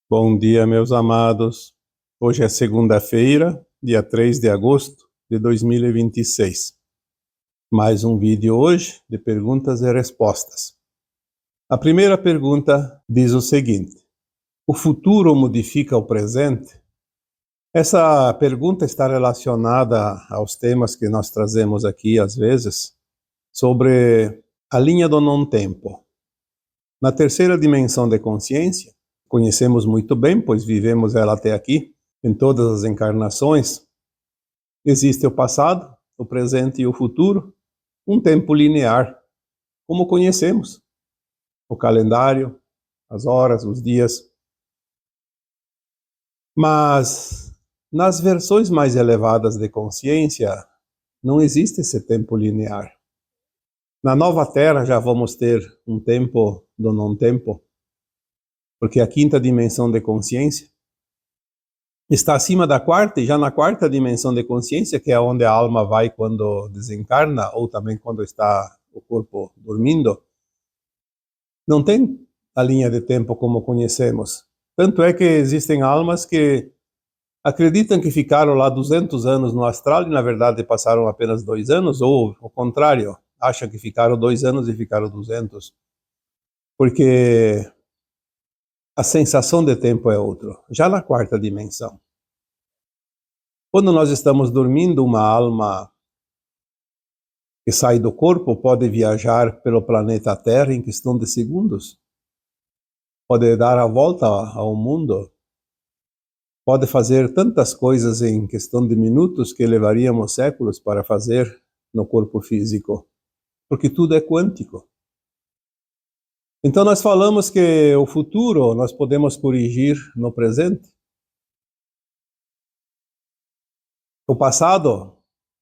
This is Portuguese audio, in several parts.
Bom dia, meus amados. Hoje é segunda-feira, dia 3 de agosto de 2026. Mais um vídeo hoje de perguntas e respostas. A primeira pergunta diz o seguinte: o futuro modifica o presente? Essa pergunta está relacionada aos temas que nós trazemos aqui às vezes sobre a linha do não-tempo. Na terceira dimensão de consciência, conhecemos muito bem, pois vivemos ela até aqui, em todas as encarnações, existe o passado, o presente e o futuro, um tempo linear, como conhecemos, o calendário, as horas, os dias. Mas nas versões mais elevadas de consciência, não existe esse tempo linear. Na nova Terra já vamos ter um tempo do não-tempo, porque a quinta dimensão de consciência está acima da quarta, e já na quarta dimensão de consciência, que é onde a alma vai quando desencarna, ou também quando está o corpo dormindo, não tem a linha de tempo como conhecemos. Tanto é que existem almas que acreditam que ficaram lá 200 anos no astral e, na verdade, passaram apenas 2 anos, ou o contrário, acham que ficaram 2 anos e ficaram 200. Porque a sensação de tempo é outra, já na quarta dimensão. Quando nós estamos dormindo, uma alma que sai do corpo pode viajar pelo planeta Terra em questão de segundos, pode dar a volta ao mundo, pode fazer tantas coisas em questão de minutos que levaríamos séculos para fazer no corpo físico, porque tudo é quântico. Então nós falamos que o futuro nós podemos corrigir no presente. O passado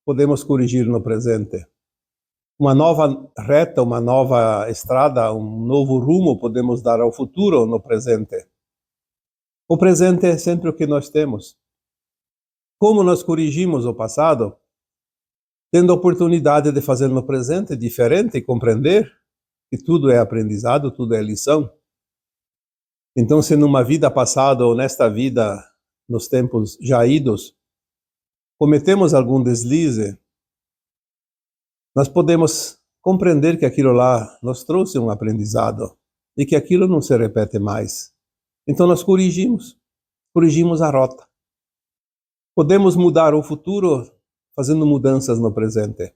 podemos corrigir no presente. Uma nova reta, uma nova estrada, um novo rumo podemos dar ao futuro no presente. O presente é sempre o que nós temos. Como nós corrigimos o passado, tendo a oportunidade de fazer no presente diferente e compreender que tudo é aprendizado, tudo é lição. Então, se numa vida passada ou nesta vida, nos tempos já idos, cometemos algum deslize, nós podemos compreender que aquilo lá nos trouxe um aprendizado e que aquilo não se repete mais. Então nós corrigimos a rota. Podemos mudar o futuro fazendo mudanças no presente.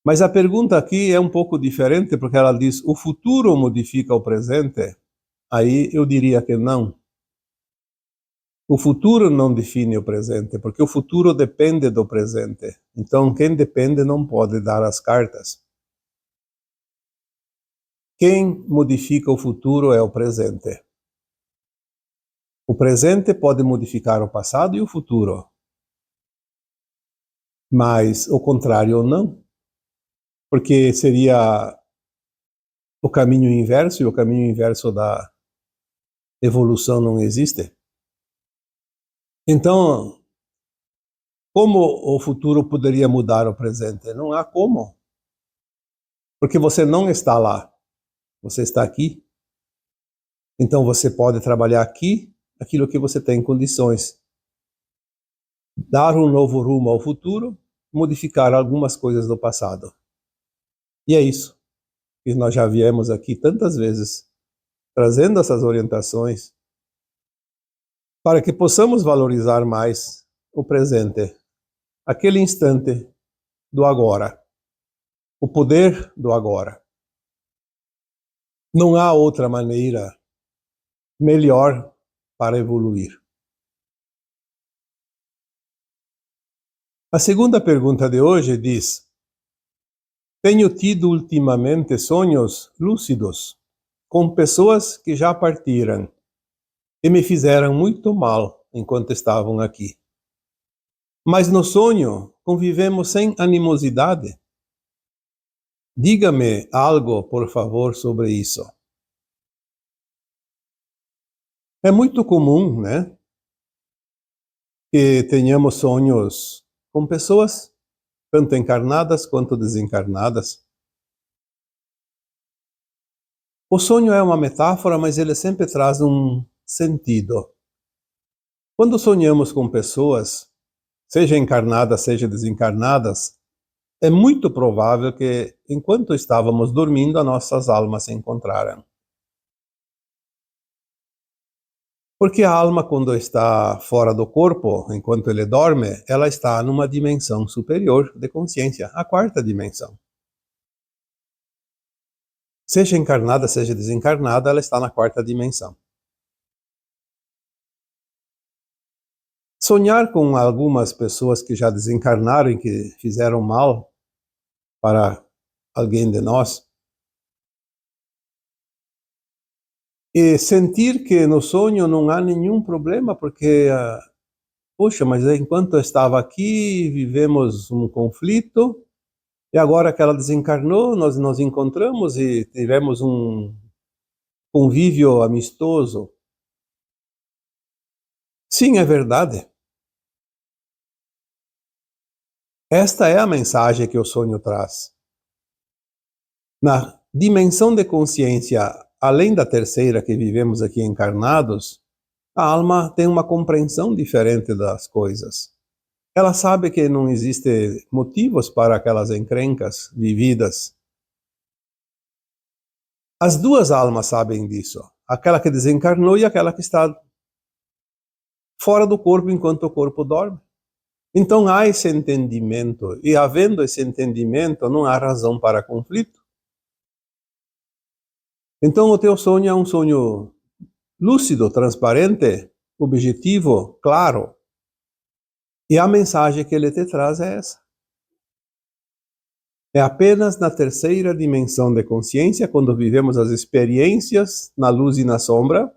Mas a pergunta aqui é um pouco diferente, porque ela diz: o futuro modifica o presente? Aí eu diria que não. O futuro não define o presente, porque o futuro depende do presente. Então, quem depende não pode dar as cartas. Quem modifica o futuro é o presente. O presente pode modificar o passado e o futuro, mas o contrário não, porque seria o caminho inverso, e o caminho inverso da evolução não existe. Então, como o futuro poderia mudar o presente? Não há como, porque você não está lá, você está aqui. Então você pode trabalhar aqui aquilo que você tem condições, dar um novo rumo ao futuro, modificar algumas coisas do passado. E é isso que nós já viemos aqui tantas vezes, trazendo essas orientações, para que possamos valorizar mais o presente, aquele instante do agora, o poder do agora. Não há outra maneira melhor para evoluir. A segunda pergunta de hoje diz: tenho tido ultimamente sonhos lúcidos com pessoas que já partiram e me fizeram muito mal enquanto estavam aqui. Mas no sonho convivemos sem animosidade. Diga-me algo, por favor, sobre isso. É muito comum, né, que tenhamos sonhos com pessoas, tanto encarnadas quanto desencarnadas. O sonho é uma metáfora, mas ele sempre traz um sentido. Quando sonhamos com pessoas, seja encarnadas, seja desencarnadas, é muito provável que, enquanto estávamos dormindo, as nossas almas se encontraram. Porque a alma, quando está fora do corpo, enquanto ele dorme, ela está numa dimensão superior de consciência, a quarta dimensão. Seja encarnada, seja desencarnada, ela está na quarta dimensão. Sonhar com algumas pessoas que já desencarnaram e que fizeram mal para alguém de nós, e sentir que no sonho não há nenhum problema, porque, poxa, mas enquanto eu estava aqui, vivemos um conflito, e agora que ela desencarnou, nós nos encontramos e tivemos um convívio amistoso. Sim, é verdade. Esta é a mensagem que o sonho traz. Na dimensão de consciência, além da terceira que vivemos aqui encarnados, a alma tem uma compreensão diferente das coisas. Ela sabe que não existem motivos para aquelas encrencas vividas. As duas almas sabem disso. Aquela que desencarnou e aquela que está fora do corpo enquanto o corpo dorme. Então há esse entendimento. E havendo esse entendimento, não há razão para conflito. Então o teu sonho é um sonho lúcido, transparente, objetivo, claro. E a mensagem que ele te traz é essa. É apenas na terceira dimensão de consciência, quando vivemos as experiências na luz e na sombra,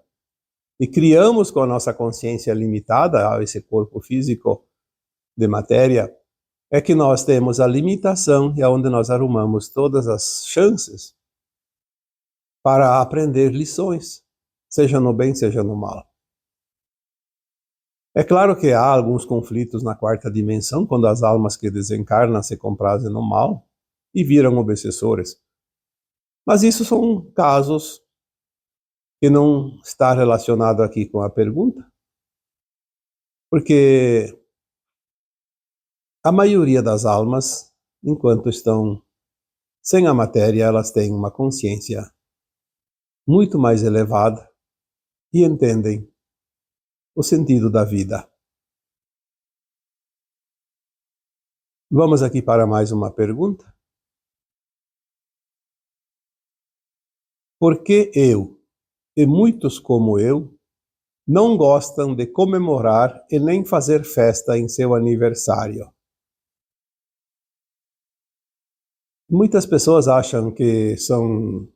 e criamos com a nossa consciência limitada, esse corpo físico de matéria, é que nós temos a limitação e é onde nós arrumamos todas as chances para aprender lições, seja no bem, seja no mal. É claro que há alguns conflitos na quarta dimensão, quando as almas que desencarnam se comprazem no mal e viram obsessores. Mas isso são casos que não está relacionado aqui com a pergunta, porque a maioria das almas, enquanto estão sem a matéria, elas têm uma consciência muito mais elevada e entendem o sentido da vida. Vamos aqui para mais uma pergunta. Por que eu, e muitos como eu, não gostam de comemorar e nem fazer festa em seu aniversário? Muitas pessoas acham que são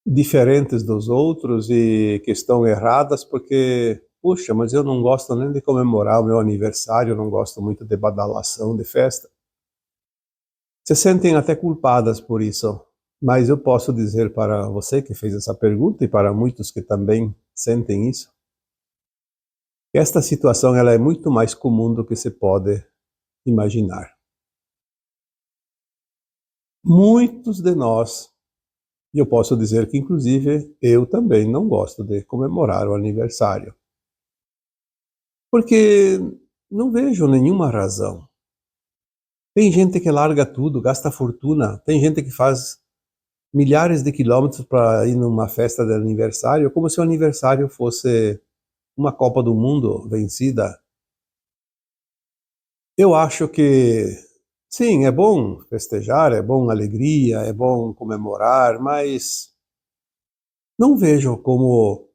diferentes dos outros e que estão erradas porque, puxa, mas eu não gosto nem de comemorar o meu aniversário, eu não gosto muito de badalação, de festa. Se sentem até culpadas por isso, mas eu posso dizer para você que fez essa pergunta e para muitos que também sentem isso, que esta situação ela é muito mais comum do que se pode imaginar. Muitos de nós, e eu posso dizer que inclusive eu também não gosto de comemorar o aniversário, porque não vejo nenhuma razão. Tem gente que larga tudo, gasta fortuna, tem gente que faz milhares de quilômetros para ir numa festa de aniversário, como se o aniversário fosse uma Copa do Mundo vencida. Eu acho que, sim, é bom festejar, é bom alegria, é bom comemorar, mas não vejo como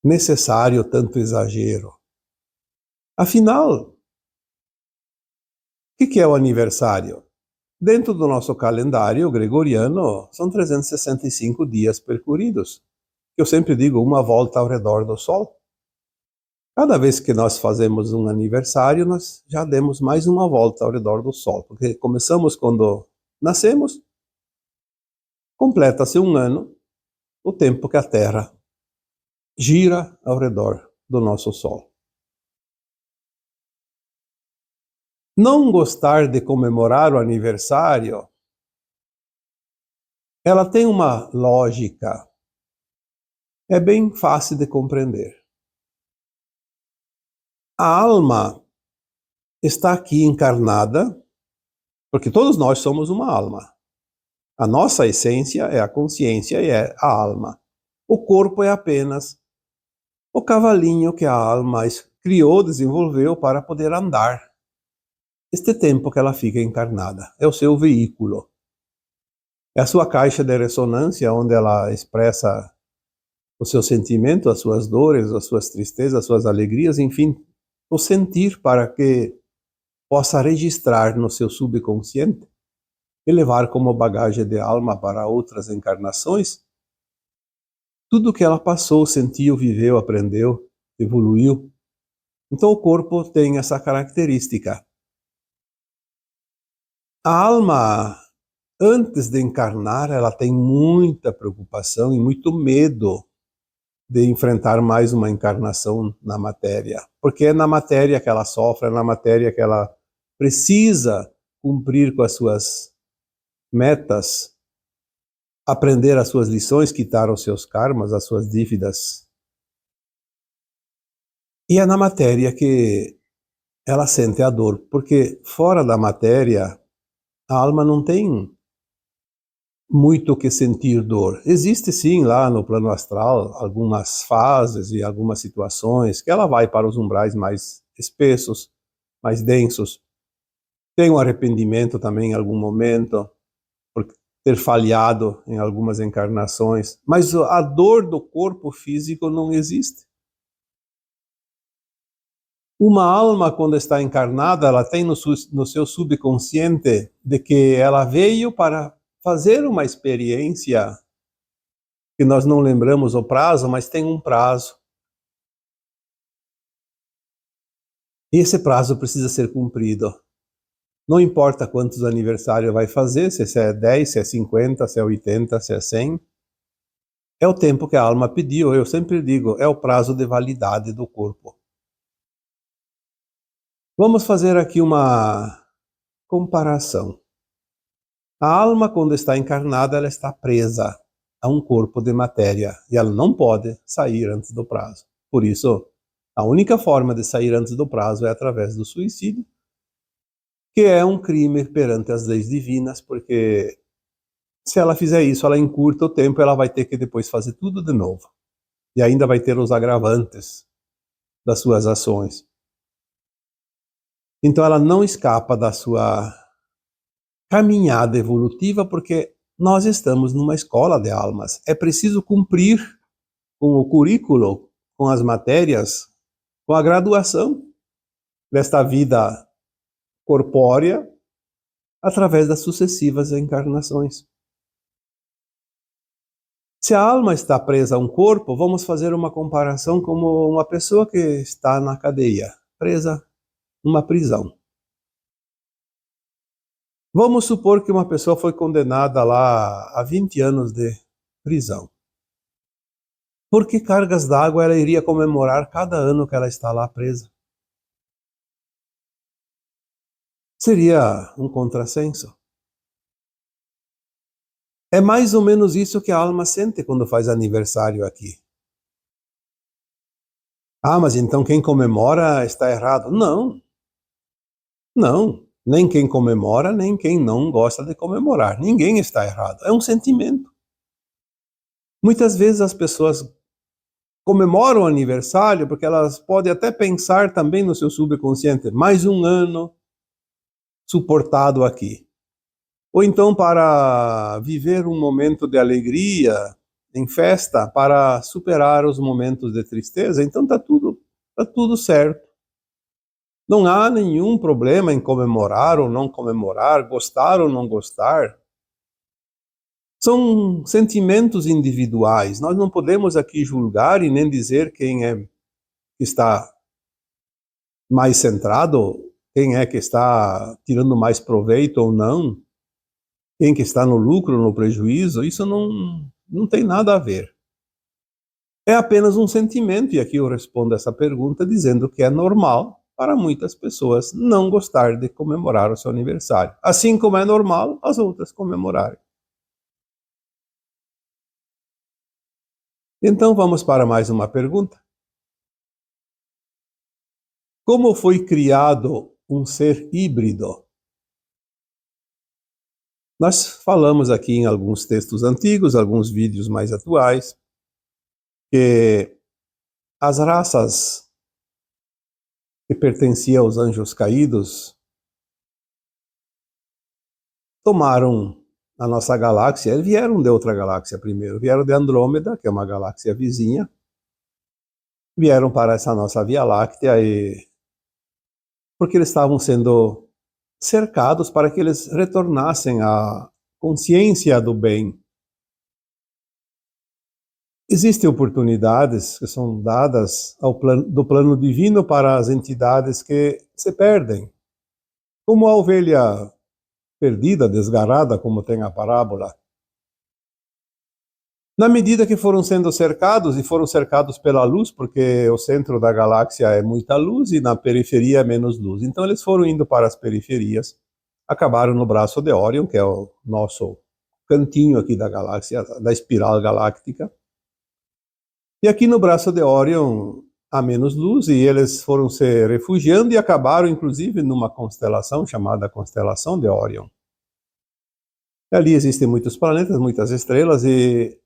necessário tanto exagero. Afinal, o que é o aniversário? Dentro do nosso calendário gregoriano, são 365 dias percorridos. Eu sempre digo uma volta ao redor do Sol. Cada vez que nós fazemos um aniversário, nós já demos mais uma volta ao redor do Sol, porque começamos quando nascemos, completa-se um ano, o tempo que a Terra gira ao redor do nosso Sol. Não gostar de comemorar o aniversário ela tem uma lógica, é bem fácil de compreender. A alma está aqui encarnada, porque todos nós somos uma alma. A nossa essência é a consciência e é a alma. O corpo é apenas o cavalinho que a alma criou, desenvolveu para poder andar. Este tempo que ela fica encarnada é o seu veículo. É a sua caixa de ressonância onde ela expressa o seu sentimento, as suas dores, as suas tristezas, as suas alegrias, enfim, o sentir para que possa registrar no seu subconsciente e levar como bagagem de alma para outras encarnações tudo que ela passou, sentiu, viveu, aprendeu, evoluiu. Então o corpo tem essa característica. A alma, antes de encarnar, ela tem muita preocupação e muito medo de enfrentar mais uma encarnação na matéria. Porque é na matéria que ela sofre, é na matéria que ela precisa cumprir com as suas metas, aprender as suas lições, quitar os seus karmas, as suas dívidas. E é na matéria que ela sente a dor, porque fora da matéria, a alma não tem muito o que sentir dor. Existe sim lá no plano astral algumas fases e algumas situações que ela vai para os umbrais mais espessos, mais densos. Tem um arrependimento também em algum momento, por ter falhado em algumas encarnações, mas a dor do corpo físico não existe. Uma alma, quando está encarnada, ela tem no seu subconsciente de que ela veio para fazer uma experiência que nós não lembramos o prazo, mas tem um prazo. E esse prazo precisa ser cumprido. Não importa quantos aniversários vai fazer, se é 10, se é 50, se é 80, se é 100. É o tempo que a alma pediu. Eu sempre digo, é o prazo de validade do corpo. Vamos fazer aqui uma comparação. A alma, quando está encarnada, ela está presa a um corpo de matéria e ela não pode sair antes do prazo. Por isso, a única forma de sair antes do prazo é através do suicídio, que é um crime perante as leis divinas, porque se ela fizer isso, ela encurta o tempo, ela vai ter que depois fazer tudo de novo. E ainda vai ter os agravantes das suas ações. Então ela não escapa da sua caminhada evolutiva, porque nós estamos numa escola de almas. É preciso cumprir com o currículo, com as matérias, com a graduação desta vida corpórea através das sucessivas encarnações. Se a alma está presa a um corpo, vamos fazer uma comparação como uma pessoa que está na cadeia, presa numa prisão. Vamos supor que uma pessoa foi condenada lá a 20 anos de prisão. Por que cargas d'água ela iria comemorar cada ano que ela está lá presa? Seria um contrassenso. É mais ou menos isso que a alma sente quando faz aniversário aqui. Ah, mas então quem comemora está errado. Não, não. Nem quem comemora, nem quem não gosta de comemorar. Ninguém está errado. É um sentimento. Muitas vezes as pessoas comemoram o aniversário porque elas podem até pensar também no seu subconsciente, mais um ano suportado aqui. Ou então para viver um momento de alegria, em festa, para superar os momentos de tristeza. Então tá tudo certo. Não há nenhum problema em comemorar ou não comemorar, gostar ou não gostar. São sentimentos individuais. Nós não podemos aqui julgar e nem dizer quem é que está mais centrado, quem é que está tirando mais proveito ou não, quem que está no lucro, no prejuízo. Isso não tem nada a ver. É apenas um sentimento, e aqui eu respondo essa pergunta dizendo que é normal para muitas pessoas não gostar de comemorar o seu aniversário, assim como é normal as outras comemorarem. Então vamos para mais uma pergunta. Como foi criado um ser híbrido? Nós falamos aqui em alguns textos antigos, alguns vídeos mais atuais, que as raças que pertenciam aos anjos caídos tomaram a nossa galáxia, eles vieram de outra galáxia primeiro, vieram de Andrômeda, que é uma galáxia vizinha, vieram para essa nossa Via Láctea porque eles estavam sendo cercados para que eles retornassem à consciência do bem. Existem oportunidades que são dadas do plano divino para as entidades que se perdem, como a ovelha perdida, desgarrada, como tem a parábola. Na medida que foram sendo cercados, e foram cercados pela luz, porque o centro da galáxia é muita luz e na periferia é menos luz. Então eles foram indo para as periferias, acabaram no braço de Órion, que é o nosso cantinho aqui da galáxia, da espiral galáctica. E aqui no braço de Órion há menos luz e eles foram se refugiando e acabaram inclusive numa constelação chamada Constelação de Órion. Ali existem muitos planetas, muitas estrelas e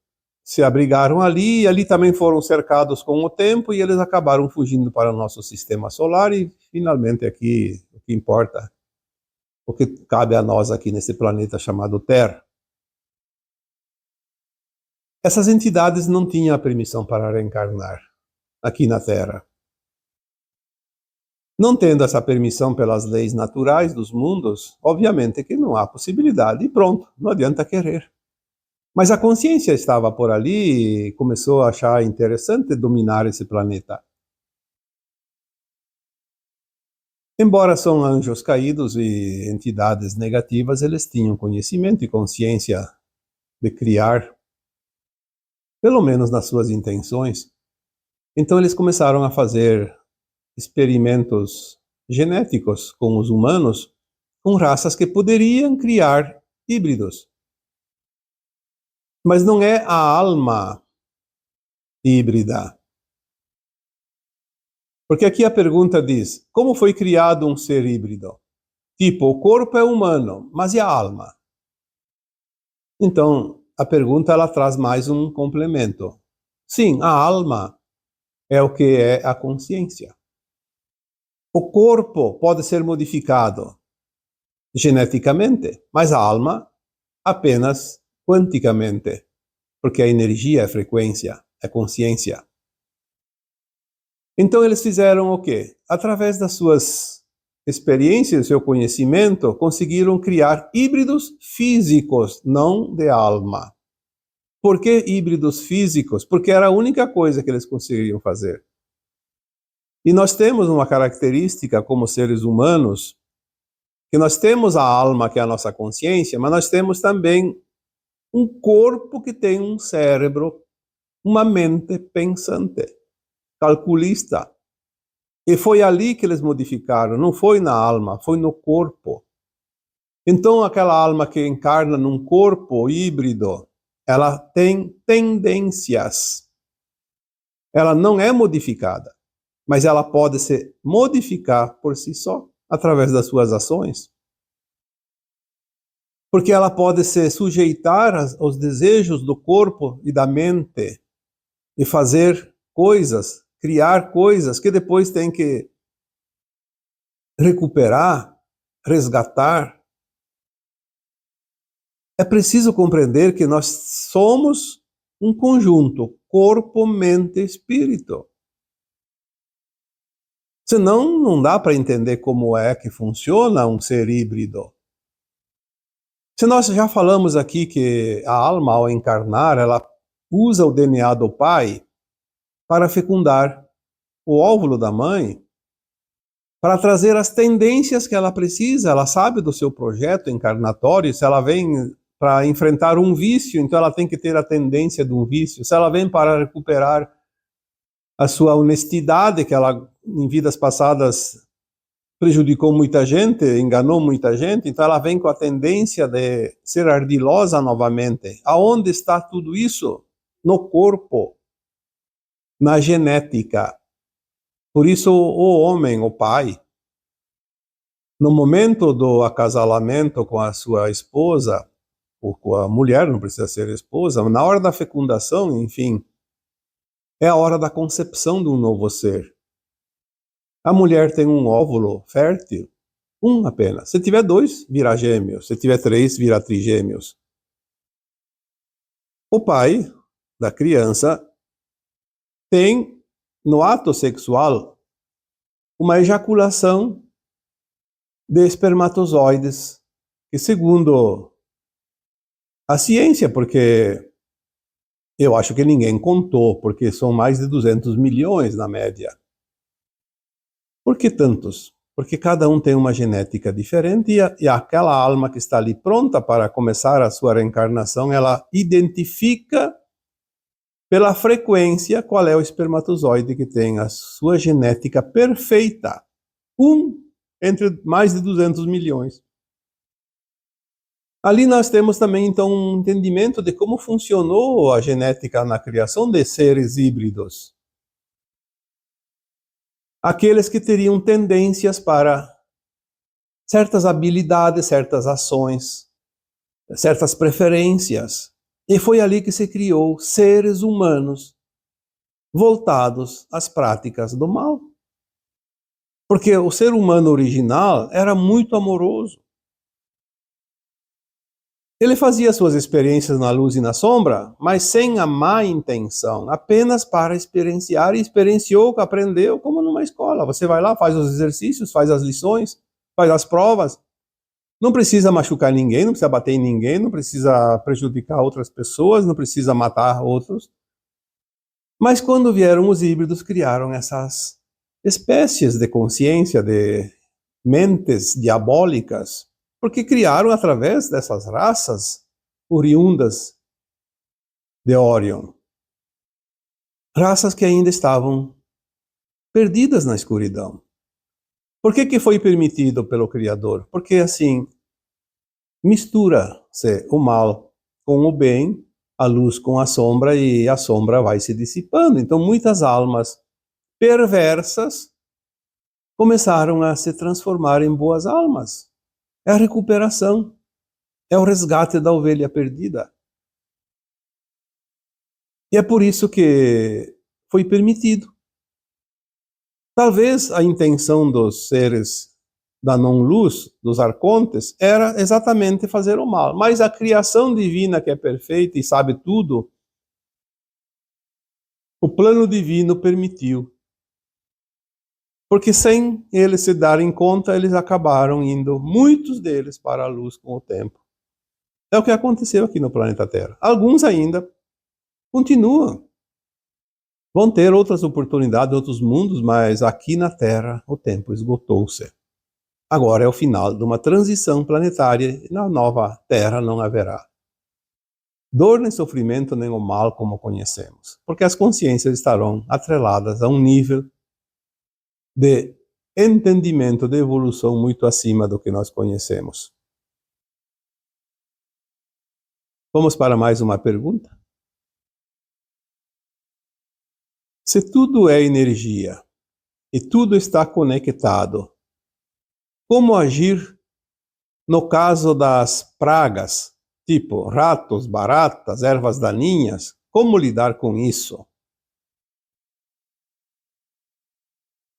se abrigaram ali, e ali também foram cercados com o tempo, e eles acabaram fugindo para o nosso sistema solar, e finalmente aqui, o que importa, o que cabe a nós aqui nesse planeta chamado Terra. Essas entidades não tinham a permissão para reencarnar aqui na Terra. Não tendo essa permissão pelas leis naturais dos mundos, obviamente que não há possibilidade, e pronto, não adianta querer. Mas a consciência estava por ali e começou a achar interessante dominar esse planeta. Embora são anjos caídos e entidades negativas, eles tinham conhecimento e consciência de criar, pelo menos nas suas intenções. Então eles começaram a fazer experimentos genéticos com os humanos, com raças que poderiam criar híbridos. Mas não é a alma híbrida. Porque aqui a pergunta diz, como foi criado um ser híbrido? Tipo, o corpo é humano, mas e a alma? Então, a pergunta ela traz mais um complemento. Sim, a alma é o que é a consciência. O corpo pode ser modificado geneticamente, mas a alma apenas quanticamente, porque a energia é frequência, é consciência. Então eles fizeram o quê? Através das suas experiências, seu conhecimento, conseguiram criar híbridos físicos, não de alma. Por que híbridos físicos? Porque era a única coisa que eles conseguiriam fazer. E nós temos uma característica como seres humanos, que nós temos a alma, que é a nossa consciência, mas nós temos também um corpo que tem um cérebro, uma mente pensante, calculista. E foi ali que eles modificaram, não foi na alma, foi no corpo. Então aquela alma que encarna num corpo híbrido, ela tem tendências. Ela não é modificada, mas ela pode se modificar por si só, através das suas ações. Porque ela pode se sujeitar aos desejos do corpo e da mente e fazer coisas, criar coisas que depois tem que recuperar, resgatar. É preciso compreender que nós somos um conjunto, corpo, mente e espírito. Senão, não dá para entender como é que funciona um ser híbrido. Se nós já falamos aqui que a alma, ao encarnar, ela usa o DNA do pai para fecundar o óvulo da mãe, para trazer as tendências que ela precisa. Ela sabe do seu projeto encarnatório. Se ela vem para enfrentar um vício, então ela tem que ter a tendência de um vício. Se ela vem para recuperar a sua honestidade, que ela em vidas passadas prejudicou muita gente, enganou muita gente, então ela vem com a tendência de ser ardilosa novamente. Aonde está tudo isso? No corpo. na genética. Por isso, o homem, o pai, no momento do acasalamento com a sua esposa, ou com a mulher, não precisa ser esposa, na hora da fecundação, enfim, é a hora da concepção de um novo ser. A mulher tem um óvulo fértil, um apenas. Se tiver 2, virá gêmeos. Se tiver 3, virá trigêmeos. O pai da criança tem, no ato sexual, uma ejaculação de espermatozoides, que segundo a ciência, porque eu acho que ninguém contou, porque são mais de 200 milhões na média. Por que tantos? Porque cada um tem uma genética diferente e aquela alma que está ali pronta para começar a sua reencarnação, ela identifica pela frequência qual é o espermatozoide que tem a sua genética perfeita. Um entre mais de 200 milhões. Ali nós temos também, então, um entendimento de como funcionou a genética na criação de seres híbridos. Aqueles que teriam tendências para certas habilidades, certas ações, certas preferências. E foi ali que se criou seres humanos voltados às práticas do mal. Porque o ser humano original era muito amoroso. Ele fazia suas experiências na luz e na sombra, mas sem a má intenção, apenas para experienciar, e experienciou, aprendeu, como numa escola. Você vai lá, faz os exercícios, faz as lições, faz as provas. Não precisa machucar ninguém, não precisa bater em ninguém, não precisa prejudicar outras pessoas, não precisa matar outros. Mas quando vieram os híbridos, criaram essas espécies de consciência, de mentes diabólicas, porque criaram através dessas raças oriundas de Orion. Raças que ainda estavam perdidas na escuridão. Por que foi permitido pelo Criador? Porque assim, mistura-se o mal com o bem, a luz com a sombra, e a sombra vai se dissipando. Então muitas almas perversas começaram a se transformar em boas almas. É a recuperação, é o resgate da ovelha perdida. E é por isso que foi permitido. Talvez a intenção dos seres da não-luz, dos arcontes, era exatamente fazer o mal. Mas a criação divina, que é perfeita e sabe tudo, o plano divino permitiu. Porque sem eles se darem conta, eles acabaram indo, muitos deles, para a luz com o tempo. É o que aconteceu aqui no planeta Terra. Alguns ainda continuam. Vão ter outras oportunidades, outros mundos, mas aqui na Terra o tempo esgotou-se. Agora é o final de uma transição planetária e na nova Terra não haverá dor nem sofrimento, nem o mal como conhecemos. Porque as consciências estarão atreladas a um nível de entendimento, de evolução muito acima do que nós conhecemos. Vamos para mais uma pergunta? Se tudo é energia e tudo está conectado, como agir no caso das pragas, tipo ratos, baratas, ervas daninhas? Como lidar com isso?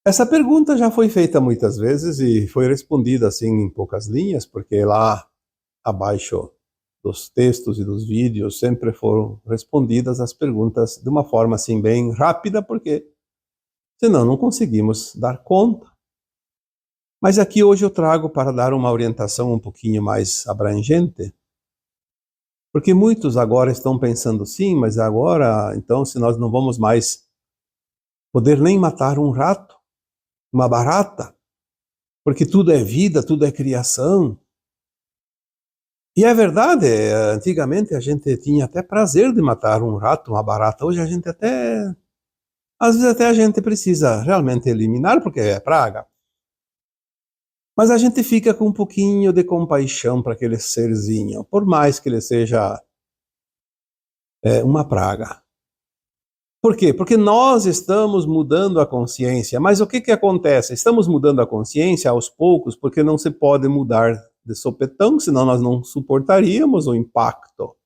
Essa pergunta já foi feita muitas vezes e foi respondida assim em poucas linhas, porque lá abaixo dos textos e dos vídeos sempre foram respondidas as perguntas de uma forma assim bem rápida, porque senão não conseguimos dar conta. Mas aqui hoje eu trago para dar uma orientação um pouquinho mais abrangente, porque muitos agora estão pensando, sim, mas agora, então, se nós não vamos mais poder nem matar um rato, uma barata, porque tudo é vida, tudo é criação. E é verdade, antigamente a gente tinha até prazer de matar um rato, uma barata. Hoje a gente até, às vezes até a gente precisa realmente eliminar, porque é praga. Mas a gente fica com um pouquinho de compaixão para aquele serzinho, por mais que ele seja uma praga. Por quê? Porque nós estamos mudando a consciência. Mas o que acontece? Estamos mudando a consciência aos poucos, porque não se pode mudar de sopetão, senão nós não suportaríamos o impacto.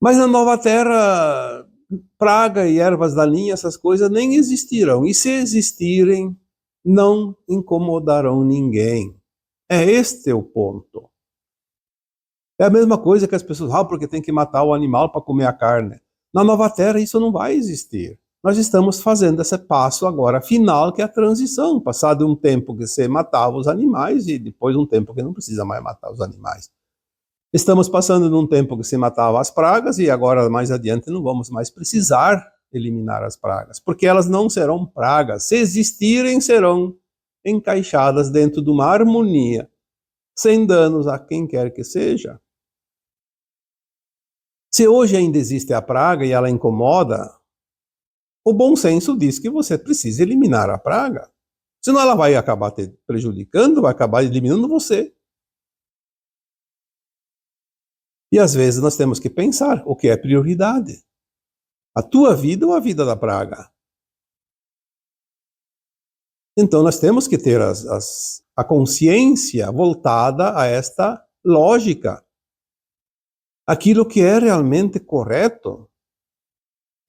Mas na nova terra, praga e ervas daninhas, essas coisas nem existirão. E se existirem, não incomodarão ninguém. É este o ponto. É a mesma coisa que as pessoas, porque tem que matar o animal para comer a carne. Na nova terra isso não vai existir. Nós estamos fazendo esse passo agora final, que é a transição. Passado um tempo que você matava os animais e depois um tempo que não precisa mais matar os animais. Estamos passando num tempo que se matava as pragas e agora mais adiante não vamos mais precisar eliminar as pragas, porque elas não serão pragas. Se existirem, serão encaixadas dentro de uma harmonia, sem danos a quem quer que seja. Se hoje ainda existe a praga e ela incomoda, o bom senso diz que você precisa eliminar a praga. Senão ela vai acabar te prejudicando, vai acabar eliminando você. E às vezes nós temos que pensar o que é prioridade. A tua vida ou a vida da praga? Então nós temos que ter a consciência voltada a esta lógica. Aquilo que é realmente correto.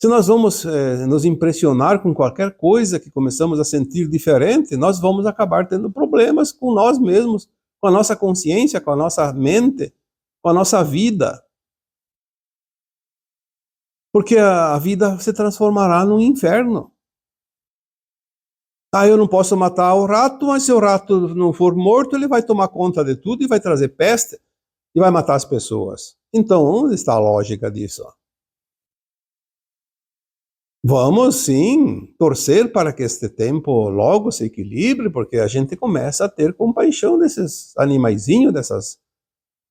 Se nós vamos nos impressionar com qualquer coisa que começamos a sentir diferente, nós vamos acabar tendo problemas com nós mesmos, com a nossa consciência, com a nossa mente, com a nossa vida. Porque a vida se transformará num inferno. Eu não posso matar o rato, mas se o rato não for morto, ele vai tomar conta de tudo e vai trazer peste e vai matar as pessoas. Então, onde está a lógica disso? Vamos, sim, torcer para que este tempo logo se equilibre, porque a gente começa a ter compaixão desses animaizinhos, dessas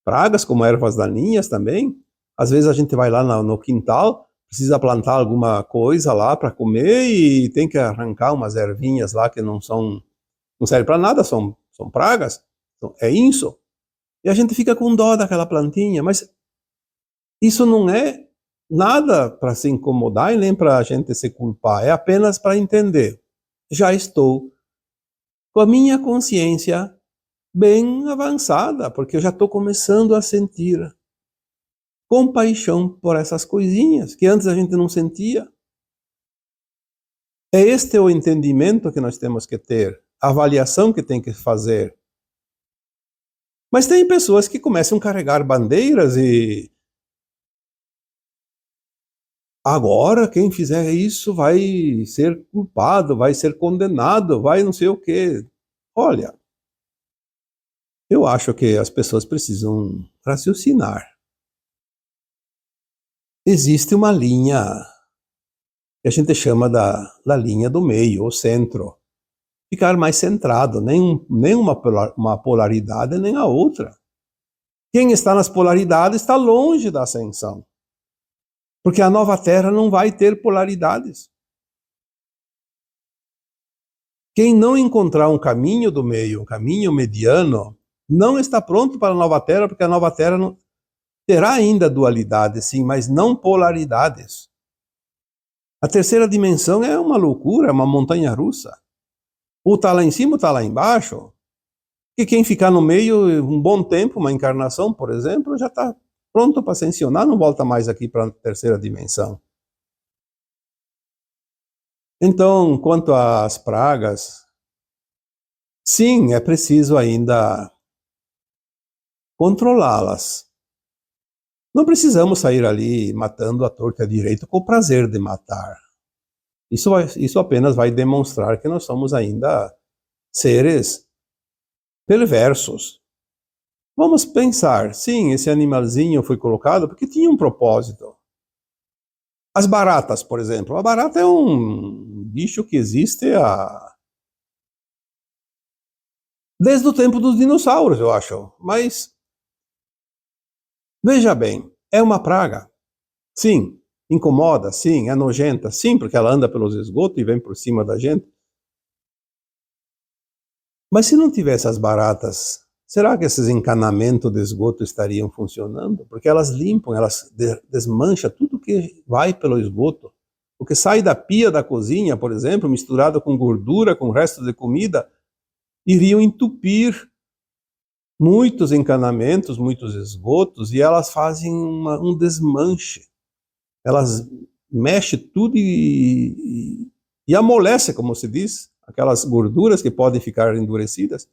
pragas, como ervas daninhas também. Às vezes a gente vai lá no quintal, precisa plantar alguma coisa lá para comer e tem que arrancar umas ervinhas lá que não servem para nada, são pragas, é isso. E a gente fica com dó daquela plantinha, mas isso não é nada para se incomodar e nem para a gente se culpar, é apenas para entender. Já estou com a minha consciência bem avançada, porque eu já estou começando a sentir compaixão por essas coisinhas que antes a gente não sentia. É este o entendimento que nós temos que ter, a avaliação que tem que fazer. Mas tem pessoas que começam a carregar bandeiras e agora quem fizer isso vai ser culpado, vai ser condenado, vai não sei o quê. Olha, eu acho que as pessoas precisam raciocinar. Existe uma linha que a gente chama da linha do meio, o centro. Ficar mais centrado, nem uma polaridade nem a outra. Quem está nas polaridades está longe da ascensão. Porque a nova terra não vai ter polaridades. Quem não encontrar um caminho do meio, um caminho mediano, não está pronto para a nova terra, porque a nova terra não terá ainda dualidades, sim, mas não polaridades. A terceira dimensão é uma loucura, é uma montanha-russa. Ou está lá em cima ou está lá embaixo. E quem ficar no meio um bom tempo, uma encarnação, por exemplo, já está pronto para ascensionar, não volta mais aqui para a terceira dimensão. Então, quanto às pragas, sim, é preciso ainda controlá-las. Não precisamos sair ali matando à torta e à direita com o prazer de matar. Isso apenas vai demonstrar que nós somos ainda seres perversos. Vamos pensar, sim, esse animalzinho foi colocado porque tinha um propósito. As baratas, por exemplo. A barata é um bicho que existe desde o tempo dos dinossauros, eu acho. Mas, veja bem, é uma praga. Sim, incomoda, sim, é nojenta, sim, porque ela anda pelos esgotos e vem por cima da gente. Mas se não tivesse as baratas será que esses encanamentos de esgoto estariam funcionando? Porque elas limpam, elas desmancham tudo que vai pelo esgoto. O que sai da pia da cozinha, por exemplo, misturado com gordura, com restos de comida, iriam entupir muitos encanamentos, muitos esgotos, e elas fazem um desmanche. Elas mexem tudo e amolece, como se diz, aquelas gorduras que podem ficar endurecidas.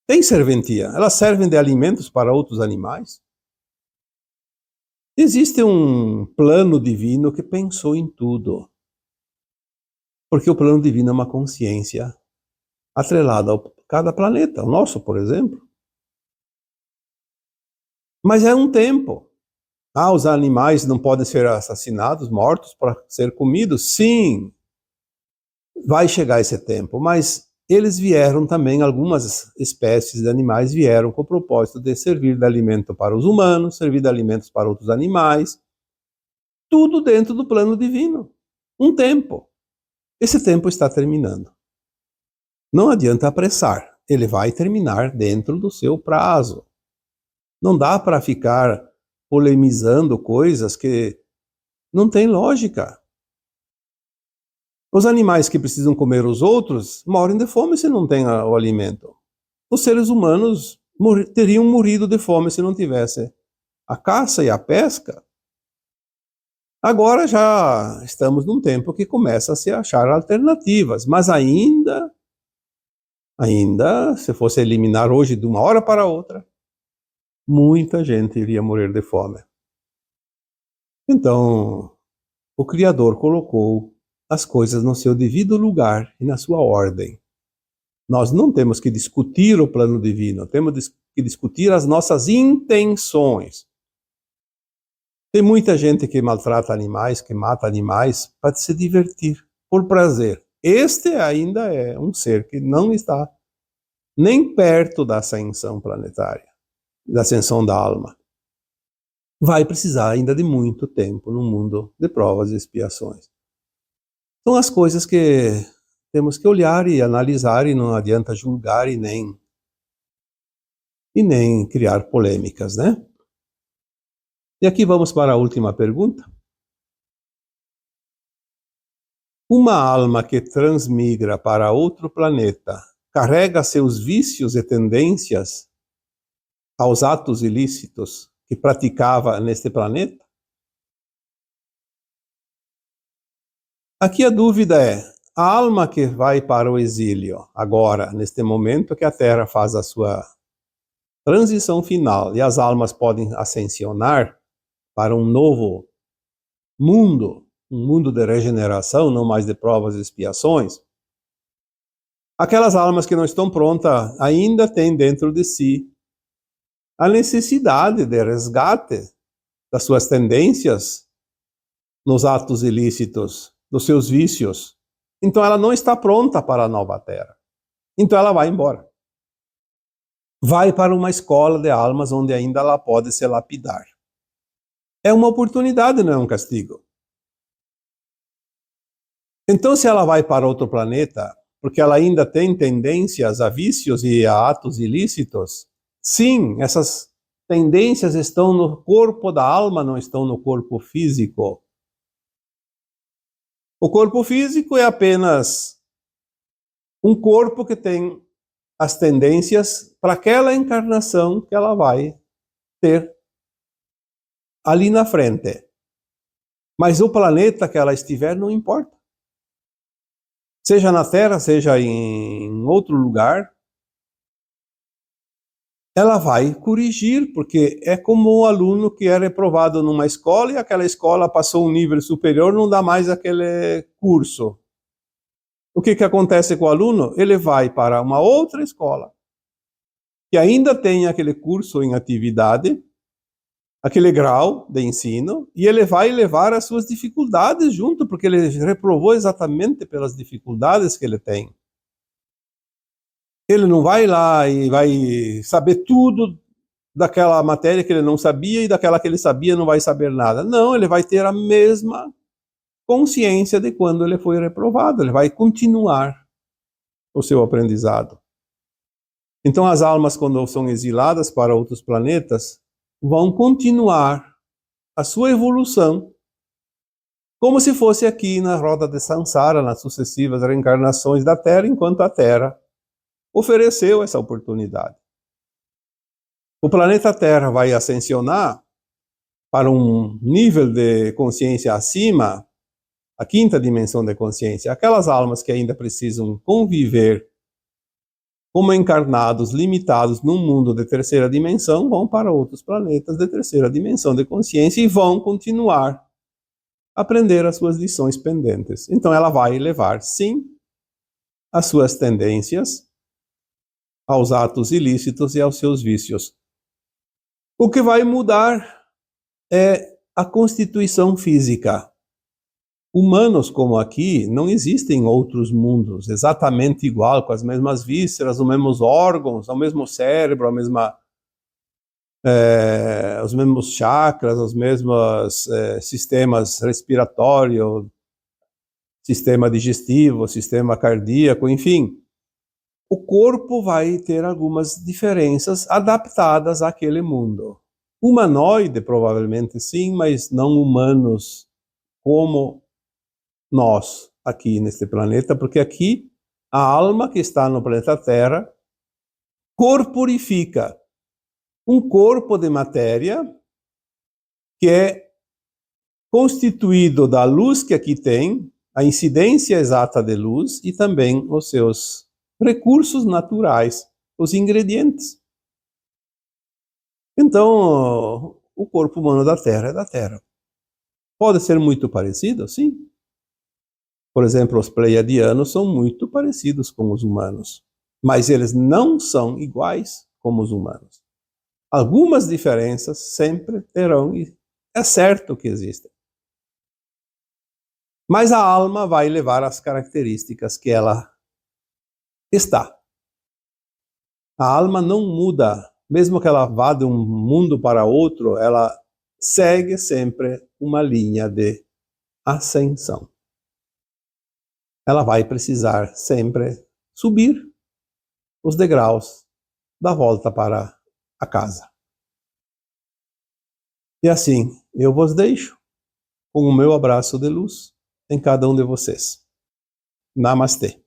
Tem serventia, elas servem de alimentos para outros animais. Existe um plano divino que pensou em tudo. Porque o plano divino é uma consciência atrelada a cada planeta, o nosso, por exemplo. Mas é um tempo. Os animais não podem ser assassinados, mortos para ser comidos? Sim, vai chegar esse tempo, mas eles vieram também, algumas espécies de animais vieram com o propósito de servir de alimento para os humanos, servir de alimentos para outros animais, tudo dentro do plano divino. Um tempo. Esse tempo está terminando. Não adianta apressar, ele vai terminar dentro do seu prazo. Não dá para ficar polemizando coisas que não têm lógica. Os animais que precisam comer os outros morrem de fome se não tem o alimento. Os seres humanos teriam morrido de fome se não tivesse a caça e a pesca. Agora já estamos num tempo que começa a se achar alternativas, mas ainda, se fosse eliminar hoje de uma hora para outra, muita gente iria morrer de fome. Então, o Criador colocou as coisas no seu devido lugar e na sua ordem. Nós não temos que discutir o plano divino, temos que discutir as nossas intenções. Tem muita gente que maltrata animais, que mata animais para se divertir, por prazer. Este ainda é um ser que não está nem perto da ascensão planetária, da ascensão da alma. Vai precisar ainda de muito tempo no mundo de provas e expiações. São as coisas que temos que olhar e analisar, e não adianta julgar e nem criar polêmicas, né? E aqui vamos para a última pergunta. Uma alma que transmigra para outro planeta carrega seus vícios e tendências aos atos ilícitos que praticava neste planeta? Aqui a dúvida é, a alma que vai para o exílio, agora, neste momento que a Terra faz a sua transição final e as almas podem ascensionar para um novo mundo, um mundo de regeneração, não mais de provas e expiações, aquelas almas que não estão prontas ainda têm dentro de si a necessidade de resgate das suas tendências nos atos ilícitos, dos seus vícios. Então ela não está pronta para a nova Terra. Então ela vai embora. Vai para uma escola de almas onde ainda ela pode se lapidar. É uma oportunidade, não é um castigo. Então, se ela vai para outro planeta, porque ela ainda tem tendências a vícios e a atos ilícitos, sim, essas tendências estão no corpo da alma, não estão no corpo físico. O corpo físico é apenas um corpo que tem as tendências para aquela encarnação que ela vai ter ali na frente. Mas o planeta que ela estiver não importa. Seja na Terra, seja em outro lugar, ela vai corrigir, porque é como um aluno que é reprovado numa escola e aquela escola passou um nível superior, não dá mais aquele curso. O que acontece com o aluno? Ele vai para uma outra escola, que ainda tem aquele curso em atividade, aquele grau de ensino, e ele vai levar as suas dificuldades junto, porque ele reprovou exatamente pelas dificuldades que ele tem. Ele não vai lá e vai saber tudo daquela matéria que ele não sabia e daquela que ele sabia não vai saber nada. Não, ele vai ter a mesma consciência de quando ele foi reprovado, ele vai continuar o seu aprendizado. Então as almas, quando são exiladas para outros planetas, vão continuar a sua evolução como se fosse aqui na roda de Sansara, nas sucessivas reencarnações da Terra, enquanto a Terra ofereceu essa oportunidade. O planeta Terra vai ascensionar para um nível de consciência acima, a quinta dimensão de consciência. Aquelas almas que ainda precisam conviver como encarnados limitados num mundo de terceira dimensão vão para outros planetas de terceira dimensão de consciência e vão continuar a aprender as suas lições pendentes. Então ela vai levar, sim, as suas tendências aos atos ilícitos e aos seus vícios. O que vai mudar é a constituição física. Humanos como aqui, não existem outros mundos exatamente igual, com as mesmas vísceras, os mesmos órgãos, o mesmo cérebro, os mesmos chakras, os mesmos sistemas respiratórios, sistema digestivo, sistema cardíaco, enfim. O corpo vai ter algumas diferenças adaptadas àquele mundo. Humanoide, provavelmente sim, mas não humanos como nós aqui neste planeta, porque aqui a alma que está no planeta Terra corporifica um corpo de matéria que é constituído da luz que aqui tem, a incidência exata de luz e também os seus recursos naturais, os ingredientes. Então, o corpo humano da Terra é da Terra. Pode ser muito parecido, sim. Por exemplo, os pleiadianos são muito parecidos com os humanos, mas eles não são iguais como os humanos. Algumas diferenças sempre terão, e é certo que existem. Mas a alma vai levar as características que ela está. A alma não muda, mesmo que ela vá de um mundo para outro, ela segue sempre uma linha de ascensão. Ela vai precisar sempre subir os degraus da volta para a casa. E assim, eu vos deixo com o meu abraço de luz em cada um de vocês. Namastê.